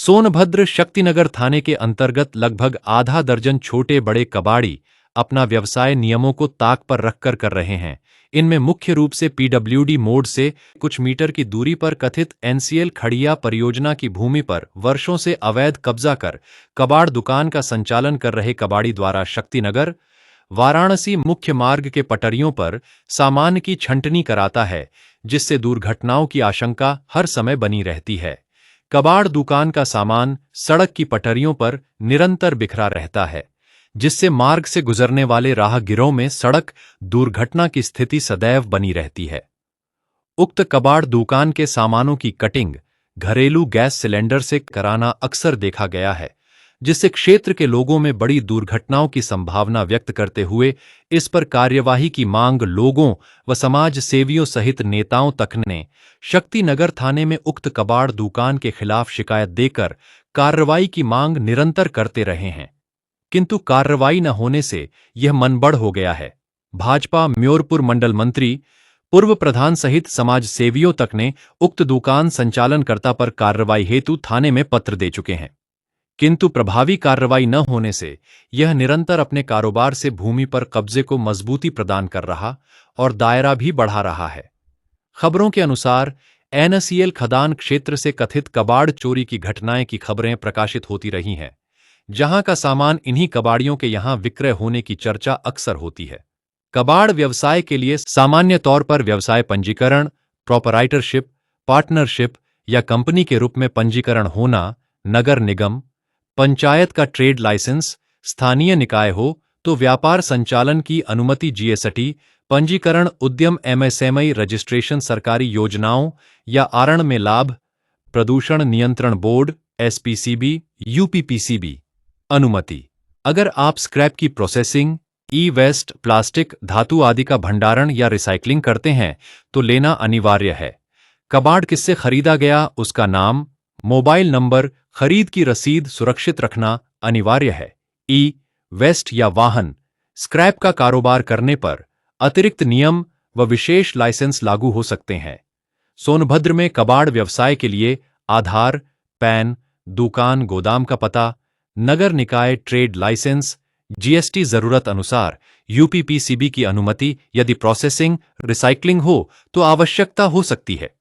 सोनभद्र शक्तिनगर थाने के अंतर्गत लगभग आधा दर्जन छोटे बड़े कबाड़ी अपना व्यवसाय नियमों को ताक पर रखकर कर रहे हैं। इनमें मुख्य रूप से पीडब्ल्यूडी मोड़ से कुछ मीटर की दूरी पर कथित एनसीएल खड़िया परियोजना की भूमि पर वर्षों से अवैध कब्जा कर कबाड़ दुकान का संचालन कर रहे कबाड़ी द्वारा शक्तिनगर वाराणसी मुख्य मार्ग के पटरियों पर सामान की छंटनी कराता है, जिससे दुर्घटनाओं की आशंका हर समय बनी रहती है। कबाड़ दुकान का सामान सड़क की पटरियों पर निरंतर बिखरा रहता है, जिससे मार्ग से गुजरने वाले राहगीरों में सड़क दुर्घटना की स्थिति सदैव बनी रहती है। उक्त कबाड़ दुकान के सामानों की कटिंग घरेलू गैस सिलेंडर से कराना अक्सर देखा गया है, जिससे क्षेत्र के लोगों में बड़ी दुर्घटनाओं की संभावना व्यक्त करते हुए इस पर कार्यवाही की मांग लोगों व समाज सेवियों सहित नेताओं तक ने शक्तिनगर थाने में उक्त कबाड़ दुकान के खिलाफ शिकायत देकर कार्रवाई की मांग निरंतर करते रहे हैं, किंतु कार्रवाई न होने से यह मनबढ़ हो गया है। भाजपा म्योरपुर मंडल मंत्री पूर्व प्रधान सहित समाज सेवियों तक ने उक्त दुकान संचालनकर्ता पर कार्रवाई हेतु थाने में पत्र दे चुके हैं, किंतु प्रभावी कार्रवाई न होने से यह निरंतर अपने कारोबार से भूमि पर कब्जे को मजबूती प्रदान कर रहा और दायरा भी बढ़ा रहा है। खबरों के अनुसार एनसीएल खदान क्षेत्र से कथित कबाड़ चोरी की घटनाएं की खबरें प्रकाशित होती रही हैं, जहां का सामान इन्हीं कबाड़ियों के यहां विक्रय होने की चर्चा अक्सर होती है। कबाड़ व्यवसाय के लिए सामान्य तौर पर व्यवसाय पंजीकरण, प्रोपराइटरशिप, पार्टनरशिप या कंपनी के रूप में पंजीकरण होना, नगर निगम, पंचायत का ट्रेड लाइसेंस, स्थानीय निकाय हो तो व्यापार संचालन की अनुमति, जीएसटी पंजीकरण, उद्यम एमएसएमई रजिस्ट्रेशन, सरकारी योजनाओं या आरण में लाभ, प्रदूषण नियंत्रण बोर्ड एसपीसीबी, यूपीपीसीबी अनुमति। अगर आप स्क्रैप की प्रोसेसिंग, ई वेस्ट, प्लास्टिक, धातु आदि का भंडारण या रिसाइकलिंग करते हैं तो लेना अनिवार्य है। कबाड़ किससे खरीदा गया, उसका नाम, मोबाइल नंबर, खरीद की रसीद सुरक्षित रखना अनिवार्य है। ई वेस्ट या वाहन स्क्रैप का कारोबार करने पर अतिरिक्त नियम व विशेष लाइसेंस लागू हो सकते हैं। सोनभद्र में कबाड़ व्यवसाय के लिए आधार, पैन, दुकान गोदाम का पता, नगर निकाय ट्रेड लाइसेंस, जीएसटी जरूरत अनुसार यूपीपीसीबी की अनुमति, यदि प्रोसेसिंग, रिसाइकलिंग हो तो आवश्यकता हो सकती है।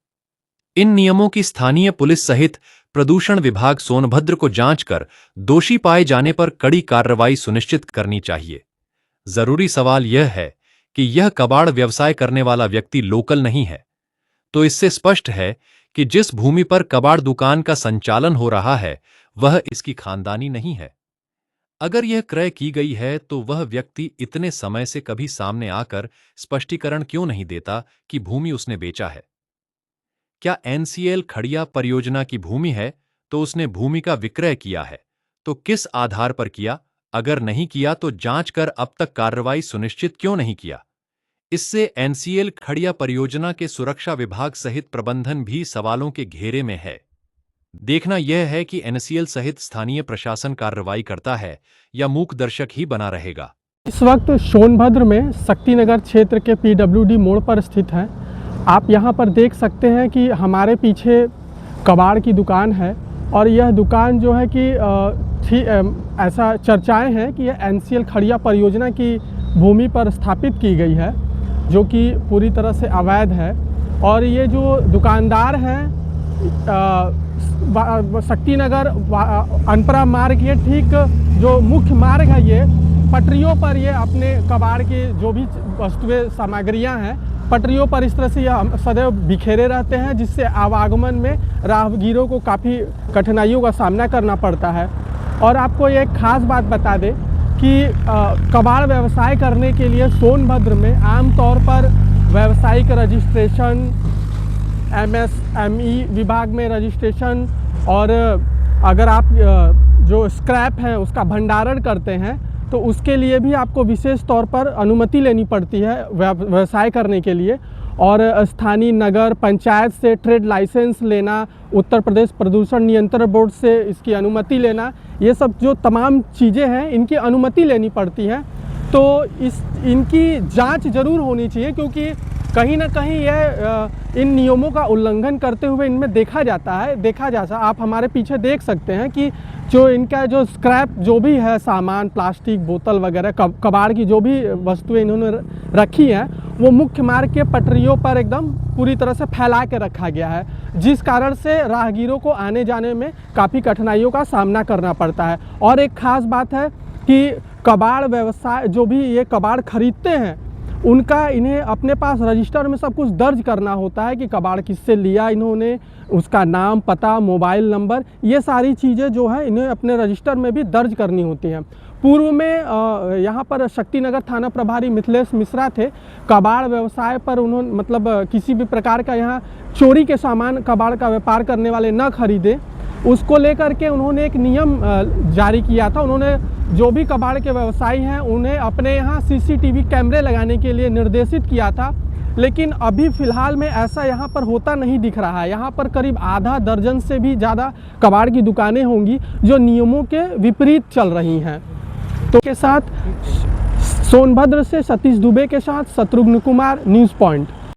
इन नियमों की स्थानीय पुलिस सहित प्रदूषण विभाग सोनभद्र को जांच कर दोषी पाए जाने पर कड़ी कार्रवाई सुनिश्चित करनी चाहिए। जरूरी सवाल यह है कि यह कबाड़ व्यवसाय करने वाला व्यक्ति लोकल नहीं है, तो इससे स्पष्ट है कि जिस भूमि पर कबाड़ दुकान का संचालन हो रहा है वह इसकी खानदानी नहीं है। अगर यह क्रय की गई है तो वह व्यक्ति इतने समय से कभी सामने आकर स्पष्टीकरण क्यों नहीं देता कि भूमि उसने बेचा है? क्या एनसीएल खड़िया परियोजना की भूमि है तो उसने भूमि का विक्रय किया है, तो किस आधार पर किया? अगर नहीं किया तो जांच कर अब तक कार्रवाई सुनिश्चित क्यों नहीं किया? इससे एनसीएल खड़िया परियोजना के सुरक्षा विभाग सहित प्रबंधन भी सवालों के घेरे में है। देखना यह है कि एनसीएल सहित स्थानीय प्रशासन कार्रवाई करता है या मूक दर्शक ही बना रहेगा। इस वक्त सोनभद्र में शक्तिनगर क्षेत्र के पीडब्ल्यूडी मोड़ पर स्थित है। आप यहां पर देख सकते हैं कि हमारे पीछे कबाड़ की दुकान है और यह दुकान जो है कि ऐसा चर्चाएं हैं कि यह एनसीएल खड़िया परियोजना की भूमि पर स्थापित की गई है, जो कि पूरी तरह से अवैध है। और ये जो दुकानदार हैं शक्तिनगर अनपरा मार्ग, ये ठीक जो मुख्य मार्ग है, ये पटरियों पर ये अपने कबाड़ के जो भी वस्तुएं सामग्रियां हैं पटरियों पर इस तरह से यह सदैव बिखेरे रहते हैं, जिससे आवागमन में राहगीरों को काफ़ी कठिनाइयों का सामना करना पड़ता है। और आपको एक खास बात बता दें कि कबाड़ व्यवसाय करने के लिए सोनभद्र में आमतौर पर व्यावसायिक रजिस्ट्रेशन, एमएसएमई विभाग में रजिस्ट्रेशन, और अगर आप जो स्क्रैप है उसका भंडारण करते हैं तो उसके लिए भी आपको विशेष तौर पर अनुमति लेनी पड़ती है व्यवसाय करने के लिए। और स्थानीय नगर पंचायत से ट्रेड लाइसेंस लेना, उत्तर प्रदेश प्रदूषण नियंत्रण बोर्ड से इसकी अनुमति लेना, ये सब जो तमाम चीज़ें हैं इनकी अनुमति लेनी पड़ती है। तो इनकी जांच जरूर होनी चाहिए, क्योंकि कहीं ना कहीं यह इन नियमों का उल्लंघन करते हुए इनमें देखा जा आप हमारे पीछे देख सकते हैं कि जो इनका जो स्क्रैप जो भी है सामान, प्लास्टिक बोतल वगैरह, कबाड़ की जो भी वस्तुएं इन्होंने रखी हैं वो मुख्य मार्ग के पटरियों पर एकदम पूरी तरह से फैला के रखा गया है, जिस कारण से राहगीरों को आने जाने में काफ़ी कठिनाइयों का सामना करना पड़ता है। और एक ख़ास बात है कि कबाड़ व्यवसाय जो भी ये कबाड़ खरीदते हैं उनका इन्हें अपने पास रजिस्टर में सब कुछ दर्ज करना होता है कि कबाड़ किससे लिया इन्होंने, उसका नाम, पता, मोबाइल नंबर, ये सारी चीज़ें जो है इन्हें अपने रजिस्टर में भी दर्ज करनी होती हैं। पूर्व में यहाँ पर शक्तिनगर थाना प्रभारी मिथिलेश मिश्रा थे। कबाड़ व्यवसाय पर उन्होंने मतलब किसी भी प्रकार का यहाँ चोरी के सामान कबाड़ का व्यापार करने वाले न खरीदे, उसको लेकर के उन्होंने एक नियम जारी किया था। उन्होंने जो भी कबाड़ के व्यवसायी हैं उन्हें अपने यहाँ CCTV कैमरे लगाने के लिए निर्देशित किया था, लेकिन अभी फ़िलहाल में ऐसा यहाँ पर होता नहीं दिख रहा है। यहाँ पर करीब आधा दर्जन से भी ज़्यादा कबाड़ की दुकानें होंगी जो नियमों के विपरीत चल रही हैं। तो के साथ सोनभद्र से सतीश दुबे के साथ शत्रुघ्न कुमार, न्यूज़ पॉइंट।